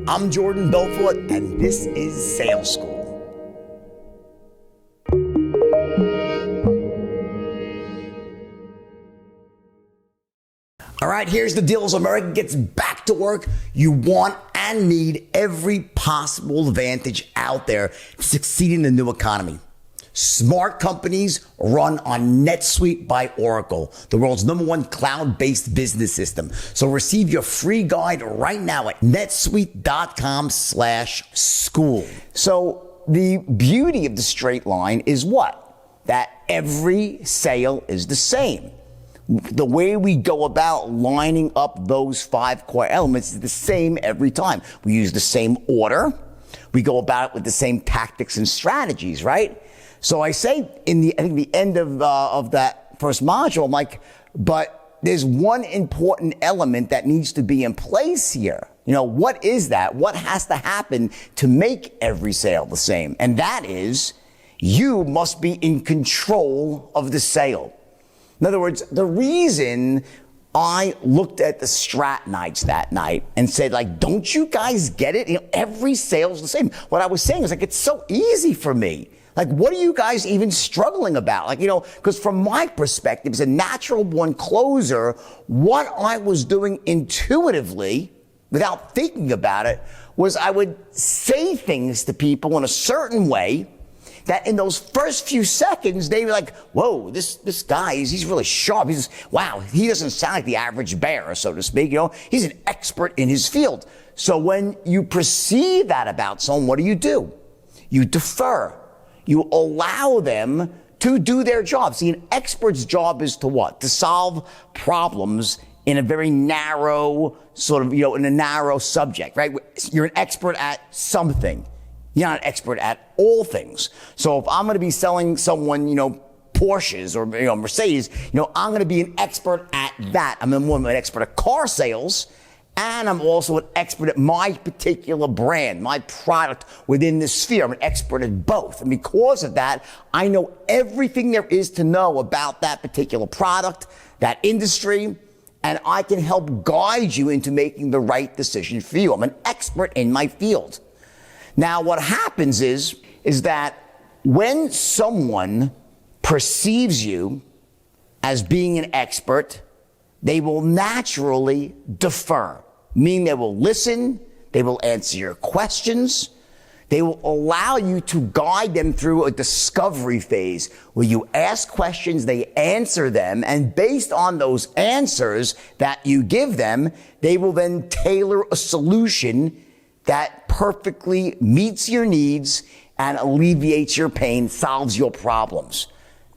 I'm Jordan Belfort, and this is Sales School. All right, here's the deal. As America gets back to work, you want and need every possible advantage out there to succeed in the new economy. Smart companies run on NetSuite by Oracle, the world's #1 cloud-based business system. So receive your free guide right now at netsuite.com/school. So the beauty of the straight line is what? That every sale is the same. The way we go about lining up those 5 core elements is the same every time. We use the same order. We go about it with the same tactics and strategies, right? So I say I think the end of that first module, I'm like, but there's one important element that needs to be in place here. You know, what is that? What has to happen to make every sale the same? And that is, you must be in control of the sale. In other words, the reason I looked at the strat nights that night and said, like, don't you guys get it? You know, every sale's the same. What I was saying is, like, it's so easy for me. Like, what are you guys even struggling about? Like, you know, because from my perspective, as a natural born closer, what I was doing intuitively, without thinking about it, was I would say things to people in a certain way that in those first few seconds, they were like, whoa, this guy, he's really sharp. Wow, he doesn't sound like the average bear, so to speak. You know, he's an expert in his field. So when you perceive that about someone, what do? You defer. You allow them to do their job. See, an expert's job is to what? To solve problems in a very narrow sort of, you know, in a narrow subject, right? You're an expert at something. You're not an expert at all things. So if I'm going to be selling someone, you know, Porsches or, you know, Mercedes, you know, I'm going to be an expert at that. I'm an expert at car sales, and I'm also an expert at my particular brand, my product within this sphere. I'm an expert at both. And because of that, I know everything there is to know about that particular product, that industry, and I can help guide you into making the right decision for you. I'm an expert in my field. Now, what happens is that when someone perceives you as being an expert, they will naturally defer, meaning they will listen, they will answer your questions, they will allow you to guide them through a discovery phase where you ask questions, they answer them, and based on those answers that you give them, they will then tailor a solution that perfectly meets your needs and alleviates your pain, solves your problems.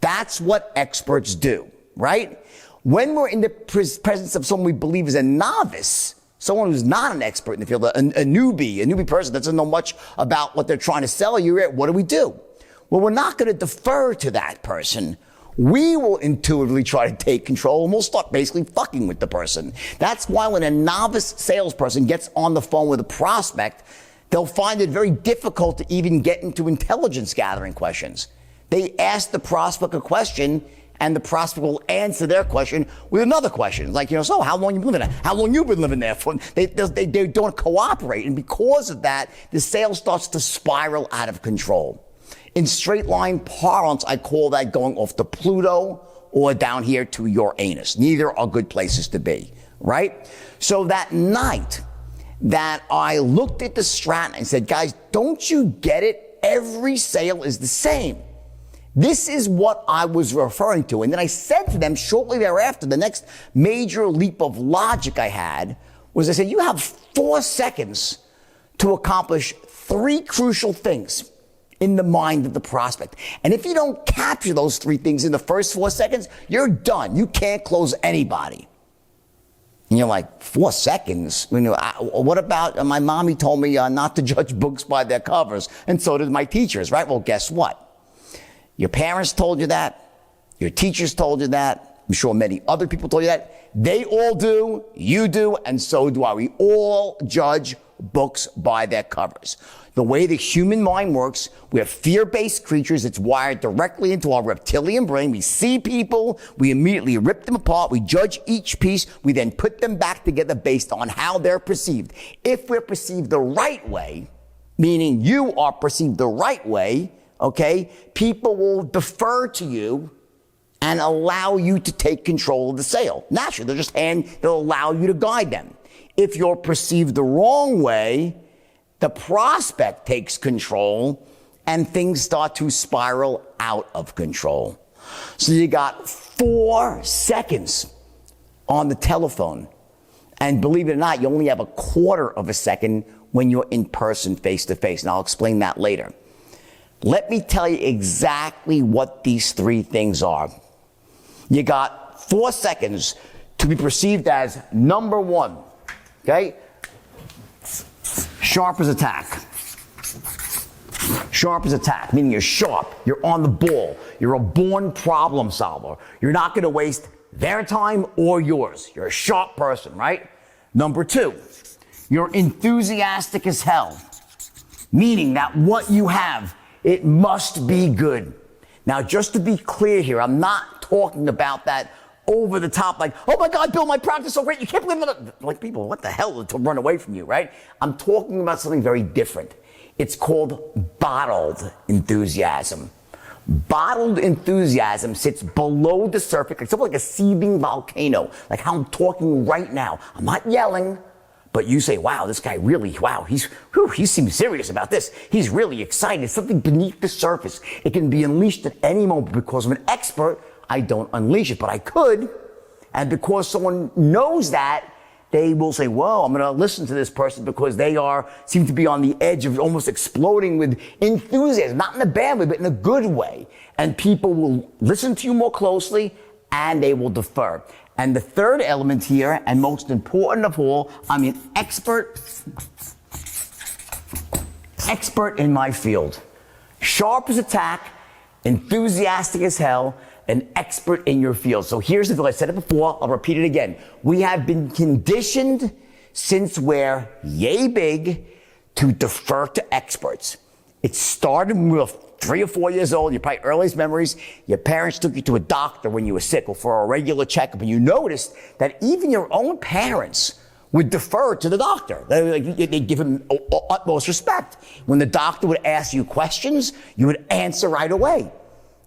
That's what experts do, right? When we're in the presence of someone we believe is a novice, someone who's not an expert in the field, a newbie person that doesn't know much about what they're trying to sell you, what do? Well, we're not going to defer to that person. We will intuitively try to take control, and we'll start basically fucking with the person. That's why when a novice salesperson gets on the phone with a prospect, they'll find it very difficult to even get into intelligence gathering questions. They ask the prospect a question, and the prospect will answer their question with another question. Like, you know, so how long you been living there? How long you been living there for? They don't cooperate, and because of that, the sale starts to spiral out of control. In straight line parlance, I call that going off to Pluto or down here to your anus. Neither are good places to be, right? So that night that I looked at the strat and said, guys, don't you get it? Every sale is the same. This is what I was referring to. And then I said to them shortly thereafter, the next major leap of logic I had was I said, you have 4 seconds to accomplish 3 crucial things in the mind of the prospect. And if you don't capture those 3 things in the first 4 seconds, you're done. You can't close anybody. And you're like, 4 seconds? You know, what about, my mommy told me not to judge books by their covers, and so did my teachers, right? Well, guess what? Your parents told you that. Your teachers told you that. I'm sure many other people told you that. They all do, you do, and so do I. We all judge books by their covers. The way the human mind works, we are fear-based creatures. It's wired directly into our reptilian brain. We see people, we immediately rip them apart, we judge each piece, we then put them back together based on how they're perceived. If we're perceived the right way, meaning you are perceived the right way, okay, people will defer to you and allow you to take control of the sale. Naturally, they'll allow you to guide them. If you're perceived the wrong way, the prospect takes control and things start to spiral out of control. So you got 4 seconds on the telephone. And believe it or not, you only have a quarter of a second when you're in person, face to face. And I'll explain that later. Let me tell you exactly what these 3 things are. You got 4 seconds to be perceived as number 1. Okay? Sharp as a tack. Sharp as a tack, meaning you're sharp, you're on the ball, you're a born problem solver. You're not going to waste their time or yours. You're a sharp person, right? Number 2, you're enthusiastic as hell, meaning that what you have, it must be good. Now, just to be clear here, I'm not talking about that over the top, like, oh my God, Bill, my practice is so great, you can't believe it. Like, people, what the hell, to run away from you, right? I'm talking about something very different. It's called bottled enthusiasm. Bottled enthusiasm sits below the surface, it's like a seething volcano, like how I'm talking right now. I'm not yelling, but you say, wow, this guy really, wow, he seems serious about this. He's really excited. It's something beneath the surface. It can be unleashed at any moment. Because I'm an expert, I don't unleash it, but I could. And because someone knows that, they will say, whoa, I'm going to listen to this person because they seem to be on the edge of almost exploding with enthusiasm, not in a bad way, but in a good way. And people will listen to you more closely and they will defer. And the third element here, and most important of all, I'm an expert in my field. Sharp as a tack, enthusiastic as hell, an expert in your field. So here's the deal. I said it before. I'll repeat it again. We have been conditioned since we're yay big to defer to experts. It started when we were 3 or 4 years old. Your probably earliest memories, your parents took you to a doctor when you were sick or for a regular checkup, and you noticed that even your own parents would defer to the doctor. They'd give him utmost respect. When the doctor would ask you questions, you would answer right away.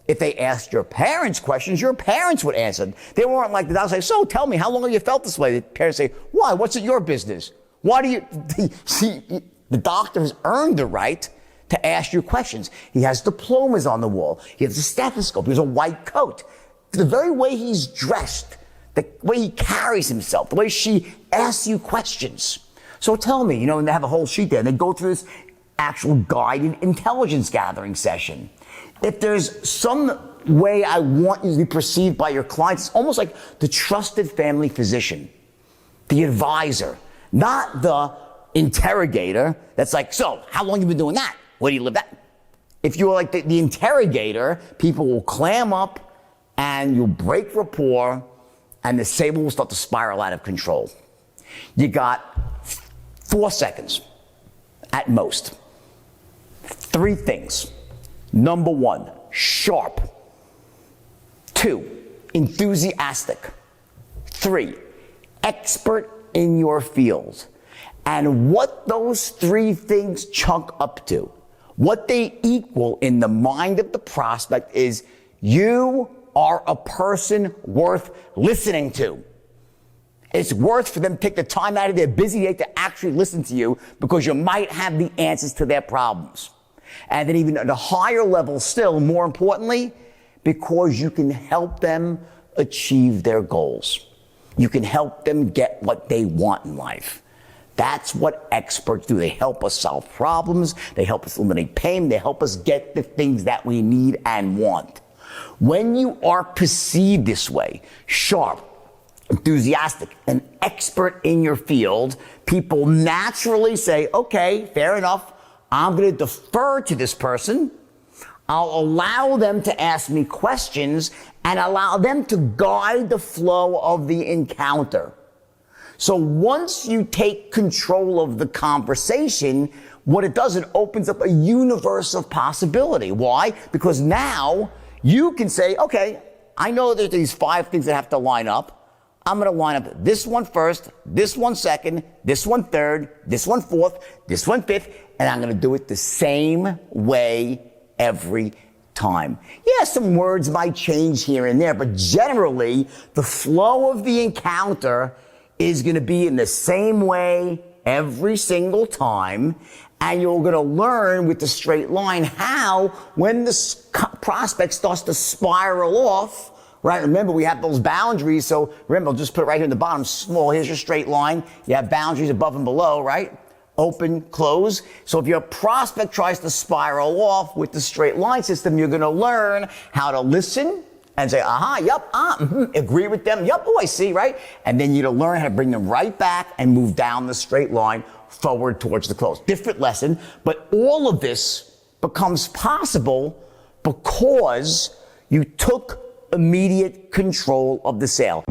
If they asked your parents questions, your parents would answer. They weren't like the doctor say, so tell me, how long have you felt this way? The parents say, why? What's it your business? Why do you, see, the doctor has earned the right to ask you questions. He has diplomas on the wall. He has a stethoscope. He has a white coat. The very way he's dressed, the way he carries himself, the way she asks you questions. So tell me, and they have a whole sheet there, and they go through this actual guided intelligence gathering session. If there's some way I want you to be perceived by your clients, it's almost like the trusted family physician, the advisor, not the interrogator that's like, so, how long have you been doing that? Where do you live that? If you're like the interrogator, people will clam up and you'll break rapport and the sable will start to spiral out of control. You got 4 seconds at most. 3 things. Number 1, sharp. 2, enthusiastic. 3, expert in your field. And what those 3 things chunk up to, what they equal in the mind of the prospect is you are a person worth listening to. It's worth for them to take the time out of their busy day to actually listen to you because you might have the answers to their problems. And then even at a higher level still, more importantly, because you can help them achieve their goals. You can help them get what they want in life. That's what experts do. They help us solve problems. They help us eliminate pain. They help us get the things that we need and want. When you are perceived this way, sharp, enthusiastic, an expert in your field, people naturally say, okay, fair enough. I'm going to defer to this person. I'll allow them to ask me questions and allow them to guide the flow of the encounter. So once you take control of the conversation, what it does, it opens up a universe of possibility. Why? Because now you can say, okay, I know that these 5 things that have to line up. I'm going to line up this one first, this one second, this one third, this one fourth, this one fifth, and I'm going to do it the same way every time. Yeah, some words might change here and there, but generally the flow of the encounter is going to be in the same way every single time. And you're going to learn with the straight line how, when the prospect starts to spiral off, right? Remember, we have those boundaries. So remember, I'll just put it right here in the bottom, small. Here's your straight line. You have boundaries above and below, right? Open, close. So if your prospect tries to spiral off with the straight line system, you're going to learn how to listen and say, yep, agree with them. Yep, oh, I see, right? And then you're going to learn how to bring them right back and move down the straight line forward towards the close. Different lesson, but all of this becomes possible because you took immediate control of the sale.